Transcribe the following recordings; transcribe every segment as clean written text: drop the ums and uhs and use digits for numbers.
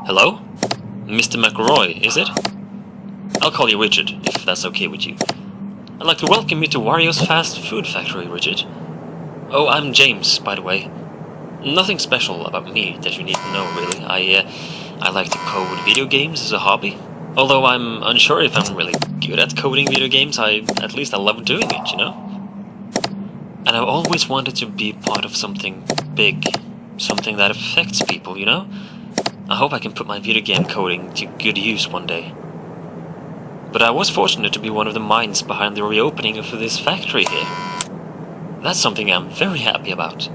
Hello? Mr. McRoy, is it? I'll call you Richard, if that's okay with you. I'd like to welcome you to Wario's Fast Food Factory, Richard. Oh, I'm James, by the way. Nothing special about me that you need to know, really. I like to code video games as a hobby. Although I'm unsure if I'm really good at coding video games, at least I love doing it, you know? And I've always wanted to be part of something big, something that affects people, you know? I hope I can put my video game coding to good use one day. But I was fortunate to be one of the minds behind the reopening of this factory here. That's something I'm very happy about.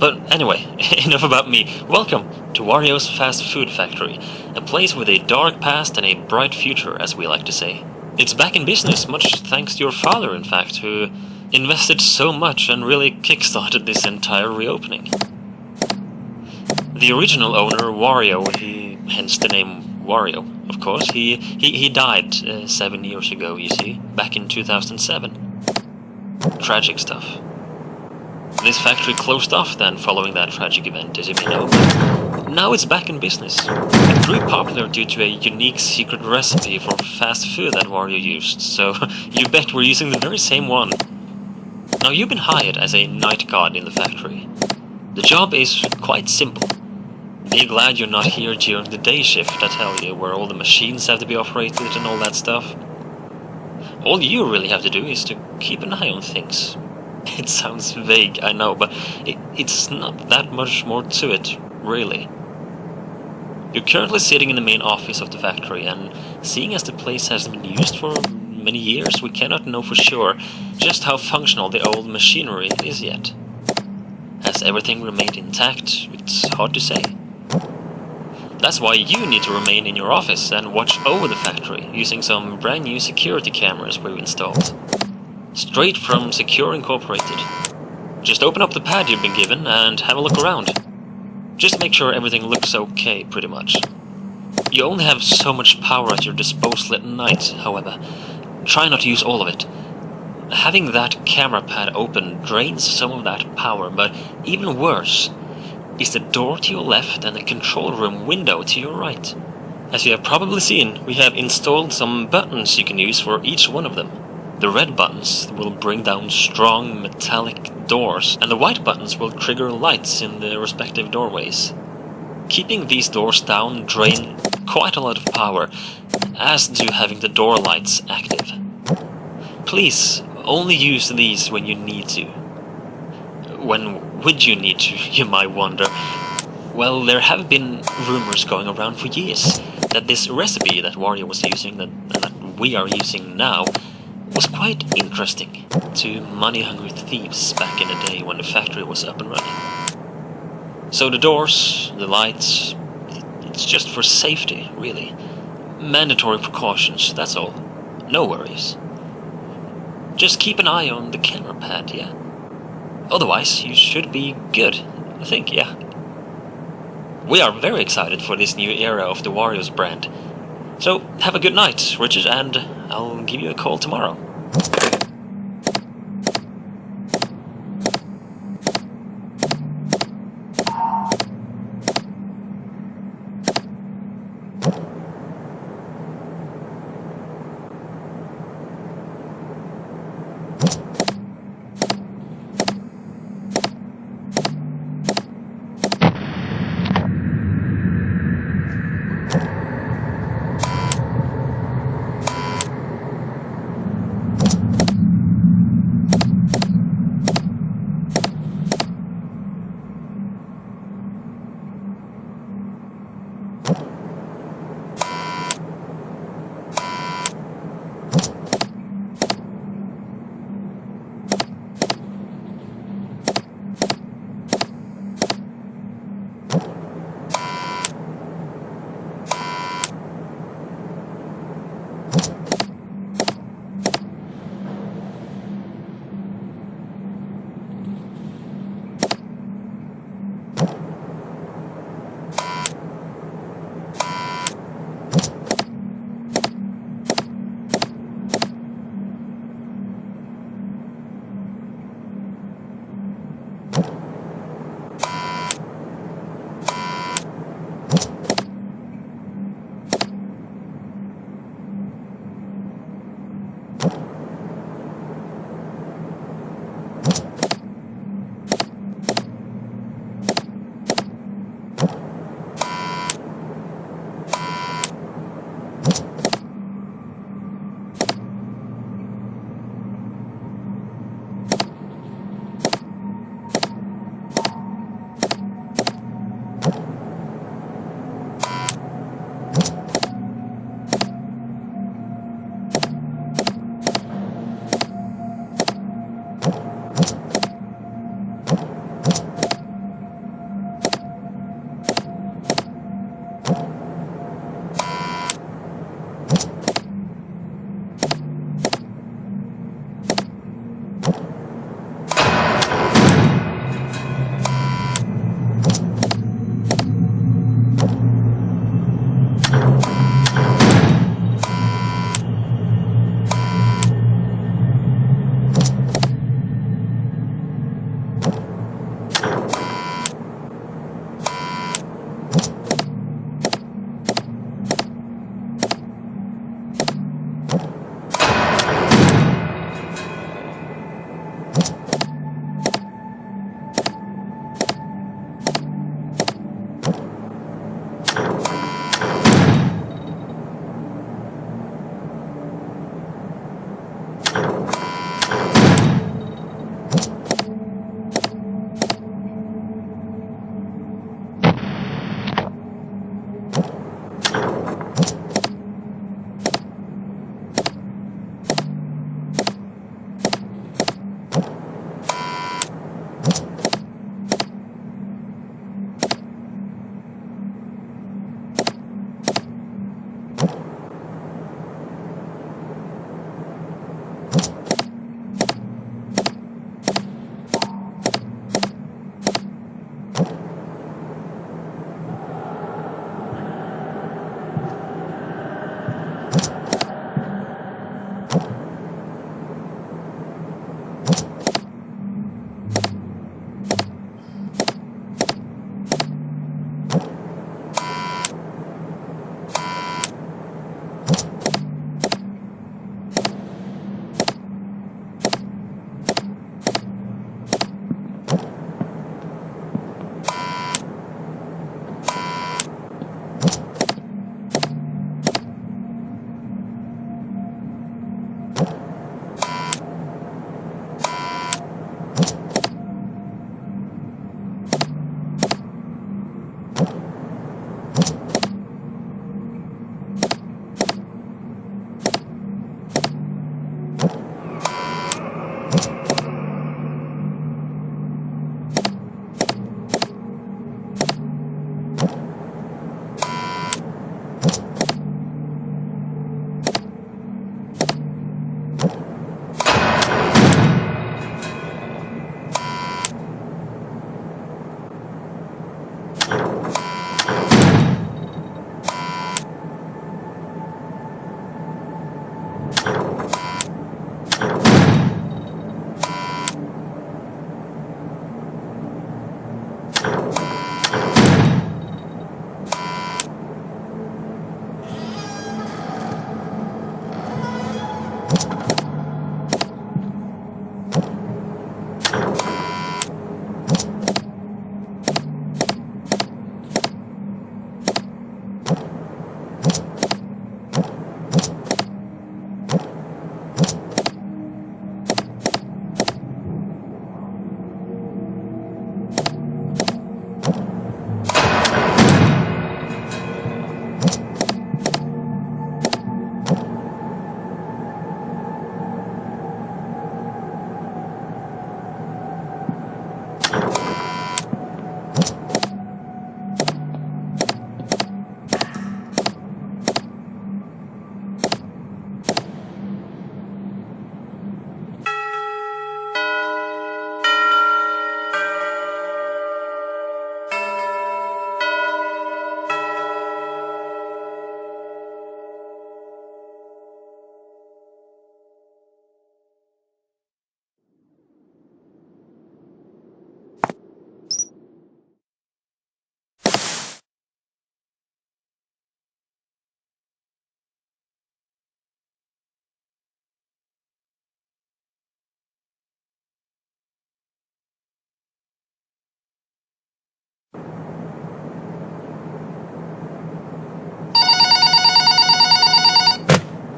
But anyway, enough about me. Welcome to Wario's Fast Food Factory, a place with a dark past and a bright future, as we like to say. It's back in business, much thanks to your father, in fact, who invested so much and really kickstarted this entire reopening. The original owner, Wario, hence the name Wario, of course, he died 7 years ago, you see, back in 2007. Tragic stuff. This factory closed off then following that tragic event, as you may know. Now it's back in business. It grew popular due to a unique secret recipe for fast food that Wario used, so you bet we're using the very same one. Now you've been hired as a night guard in the factory. The job is quite simple. Be glad you're not here during the day shift, I tell you, where all the machines have to be operated and all that stuff. All you really have to do is to keep an eye on things. It sounds vague, I know, but it's not that much more to it, really. You're currently sitting in the main office of the factory, and seeing as the place hasn't been used for many years, we cannot know for sure just how functional the old machinery is yet. Has everything remained intact? It's hard to say. That's why you need to remain in your office and watch over the factory, using some brand new security cameras we've installed. Straight from Secure Incorporated. Just open up the pad you've been given and have a look around. Just make sure everything looks okay, pretty much. You only have so much power at your disposal at night, however. Try not to use all of it. Having that camera pad open drains some of that power, but even worse is the door to your left and the control room window to your right. As you have probably seen, we have installed some buttons you can use for each one of them. The red buttons will bring down strong metallic doors, and the white buttons will trigger lights in the respective doorways. Keeping these doors down drain quite a lot of power, as do having the door lights active. Please, only use these when you need to. When would you need to, you might wonder? Well, there have been rumors going around for years that this recipe that Wario was using, that we are using now, was quite interesting to money-hungry thieves back in the day when the factory was up and running. So the doors, the lights, it's just for safety, really. Mandatory precautions, that's all. No worries. Just keep an eye on the camera pad, yeah? Otherwise, you should be good, I think, yeah. We are very excited for this new era of the Wario's brand. So, have a good night, Richard, and I'll give you a call tomorrow.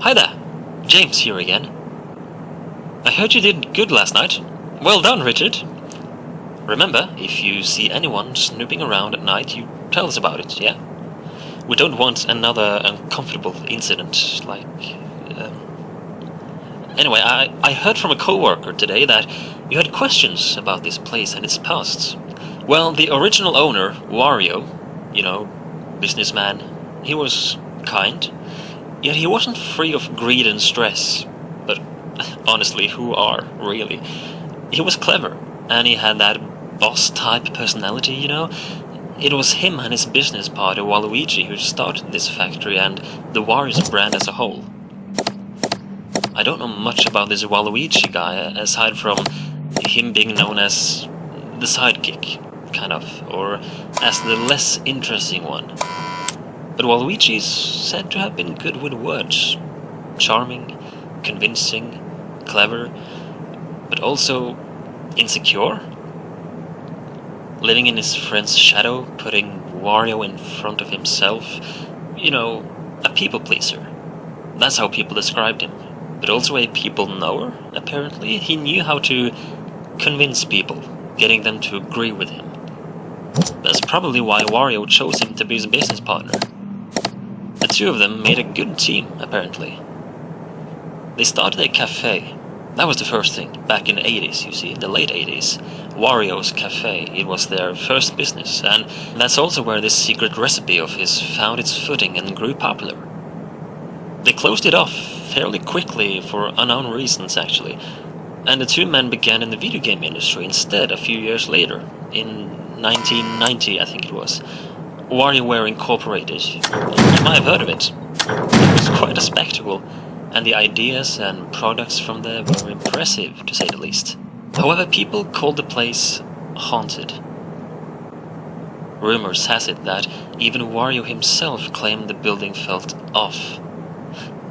Hi there, James here again. I heard you did good last night. Well done, Richard. Remember, if you see anyone snooping around at night, you tell us about it, yeah? We don't want another uncomfortable incident, like... Anyway, I heard from a co-worker today that you had questions about this place and its past. Well, the original owner, Wario, you know, businessman, he was kind, yet he wasn't free of greed and stress. But honestly, who are, really? He was clever, and he had that boss-type personality, you know? It was him and his business partner Waluigi who started this factory and the Wario brand as a whole. I don't know much about this Waluigi guy, aside from him being known as the sidekick, kind of, or as the less interesting one. But Waluigi is said to have been good with words. Charming, convincing, clever, but also insecure. Living in his friend's shadow, putting Wario in front of himself. You know, a people pleaser. That's how people described him. But also a people knower, apparently. He knew how to convince people, getting them to agree with him. That's probably why Wario chose him to be his business partner. The two of them made a good team, apparently. They started a cafe. That was the first thing, back in the 80s, you see, in the late 80s. Wario's Cafe, it was their first business, and that's also where this secret recipe of his found its footing and grew popular. They closed it off fairly quickly for unknown reasons, actually, and the two men began in the video game industry instead a few years later, in 1990, I think it was. WarioWare Incorporated. You might have heard of it. It was quite a spectacle, and the ideas and products from there were impressive, to say the least. However, people called the place haunted. Rumors has it that even Wario himself claimed the building felt off.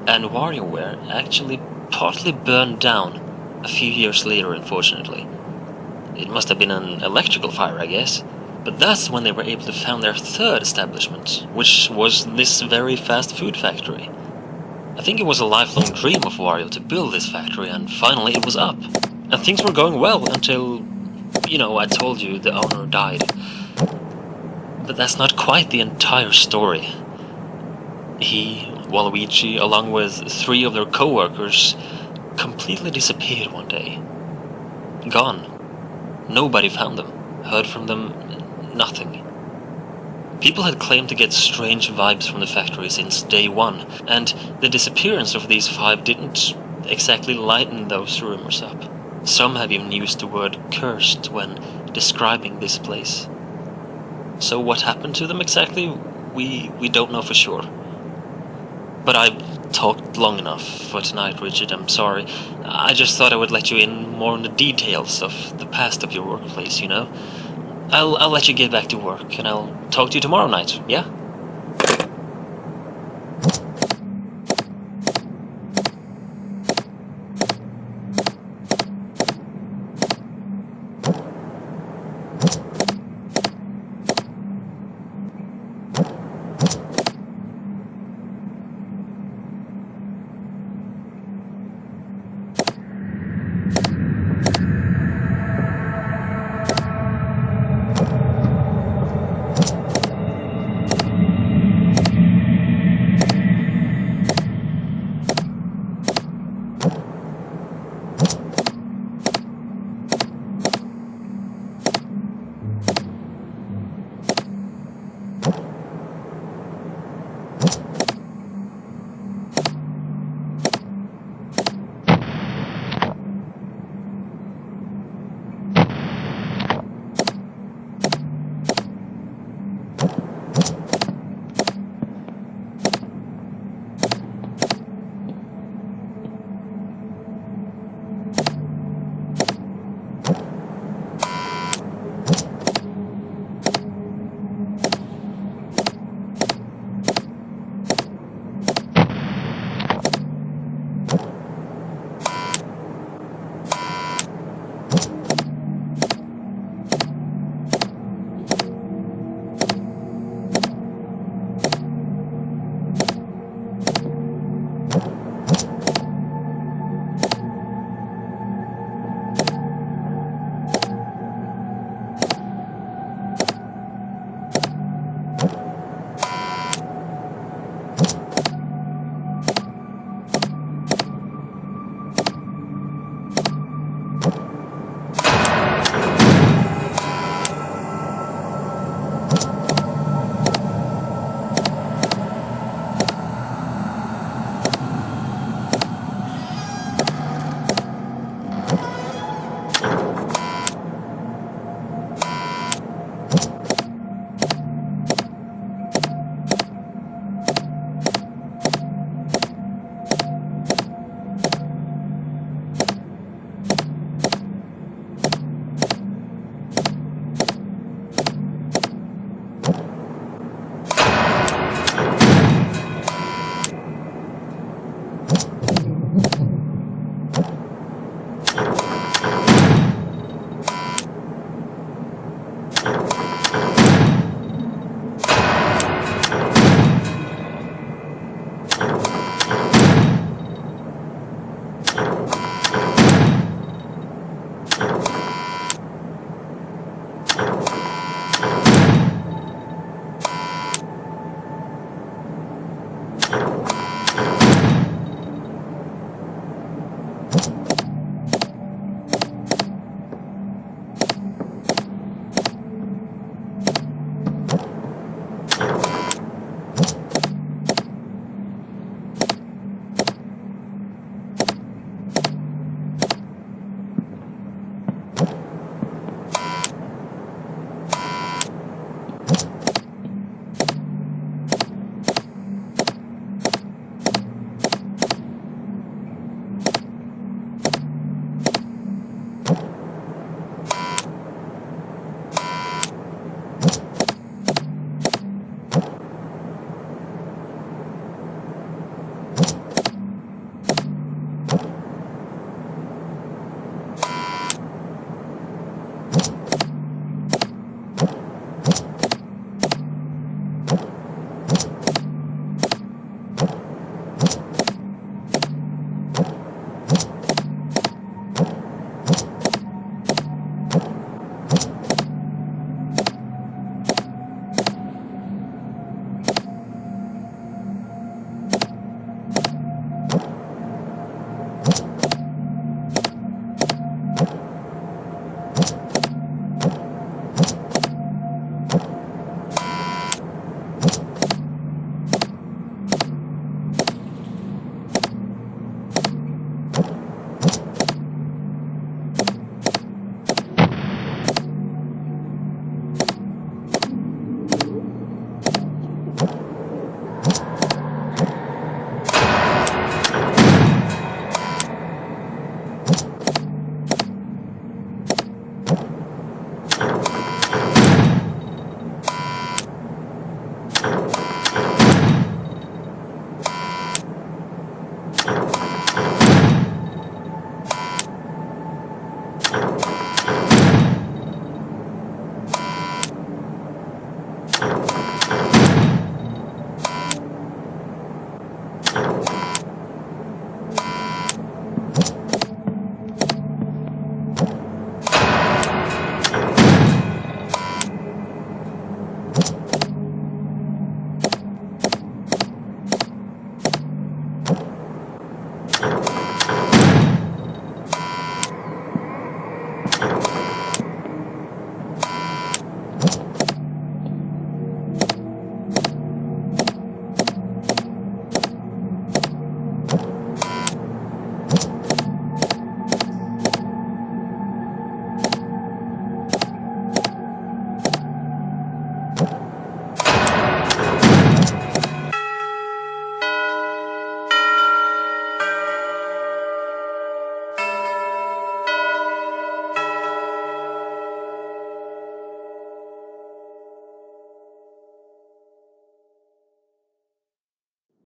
And WarioWare actually partly burned down a few years later, unfortunately. It must have been an electrical fire, I guess. But that's when they were able to found their third establishment, which was this very fast food factory. I think it was a lifelong dream of Wario to build this factory, and finally it was up. And things were going well until, you know, I told you the owner died. But that's not quite the entire story. He, Waluigi, along with 3 of their co-workers, completely disappeared one day. Gone. Nobody found them, heard from them, nothing. People had claimed to get strange vibes from the factory since day one, and the disappearance of these 5 didn't exactly lighten those rumors up. Some have even used the word cursed when describing this place. So what happened to them exactly, we don't know for sure. But I've talked long enough for tonight, Richard, I'm sorry. I just thought I would let you in more on the details of the past of your workplace, you know? I'll let you get back to work, and I'll talk to you tomorrow night, yeah?